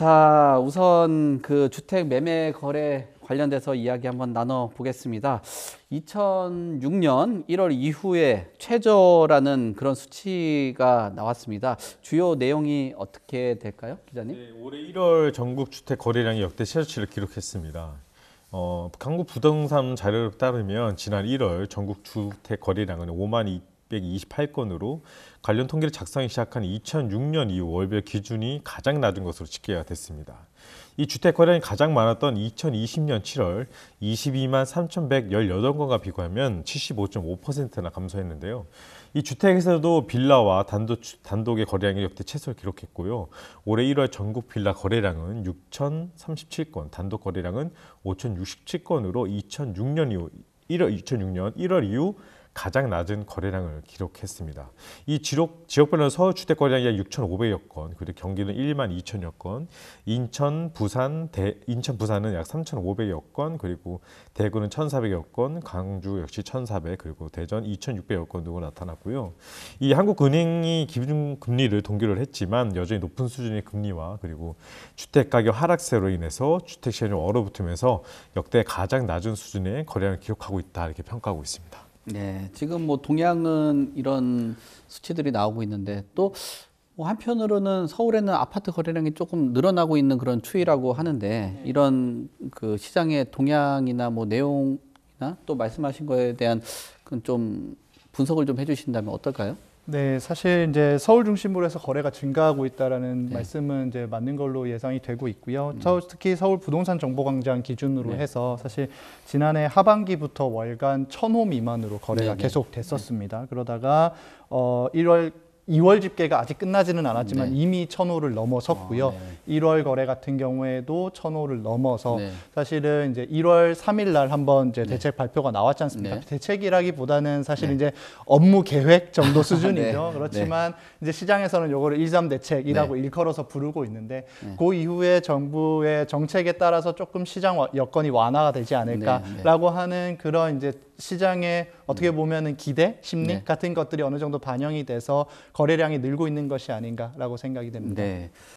자, 우선 그 주택 매매 거래 관련돼서 이야기 한번 나눠 보겠습니다. 2006년 1월 이후에 최저라는 그런 수치가 나왔습니다. 주요 내용이 어떻게 될까요, 기자님? 네, 올해 1월 전국 주택 거래량이 역대 최저치를 기록했습니다. 한국 부동산 자료에 따르면 지난 1월 전국 주택 거래량은 5만 228건으로 관련 통계를 작성하기 시작한 2006년 이후 월별 기준이 가장 낮은 것으로 집계가 됐습니다. 이 주택 거래량이 가장 많았던 2020년 7월 22만 3,118건과 비교하면 75.5%나 감소했는데요. 이 주택에서도 빌라와 단독의 거래량이 역대 최소를 기록했고요. 올해 1월 전국 빌라 거래량은 6,037건, 단독 거래량은 5,067건으로 2006년 1월 이후 가장 낮은 거래량을 기록했습니다. 이 지역별로 서울 주택 거래량이 약 6,500여 건, 그리고 경기는 1만 2천여 건, 인천, 부산은 약 3,500여 건, 그리고 대구는 1,400여 건, 광주 역시 1,400, 그리고 대전 2,600여 건 등으로 나타났고요. 이 한국은행이 기준금리를 동결을 했지만 여전히 높은 수준의 금리와 그리고 주택가격 하락세로 인해서 주택 시장이 얼어붙으면서 역대 가장 낮은 수준의 거래량을 기록하고 있다, 이렇게 평가하고 있습니다. 네, 지금 뭐 동양은 이런 수치들이 나오고 있는데 또 뭐 한편으로는 서울에는 아파트 거래량이 조금 늘어나고 있는 그런 추이라고 하는데 이런 그 시장의 동향이나 뭐 내용이나 또 말씀하신 거에 대한 그 좀 분석을 좀 해주신다면 어떨까요? 네, 사실 이제 서울 중심으로 해서 거래가 증가하고 있다라는 말씀은 이제 맞는 걸로 예상이 되고 있고요. 특히 서울 부동산 정보광장 기준으로 해서 사실 지난해 하반기부터 월간 1,000호 미만으로 거래가 계속 됐었습니다. 그러다가 2월 집계가 아직 끝나지는 않았지만 이미 1,000호를 넘어섰고요. 1월 거래 같은 경우에도 1,000호를 넘어서 사실은 이제 1월 3일 날 한번 이제 대책 발표가 나왔지 않습니까? 대책이라기보다는 사실 이제 업무 계획 정도 수준이죠. 그렇지만 이제 시장에서는 요거를 1.3 대책이라고 일컬어서 부르고 있는데 그 이후에 정부의 정책에 따라서 조금 시장 여건이 완화가 되지 않을까라고 하는 그런 이제 시장의 어떻게 보면은 기대, 심리 같은 것들이 어느 정도 반영이 돼서 거래량이 늘고 있는 것이 아닌가라고 생각이 됩니다. 네.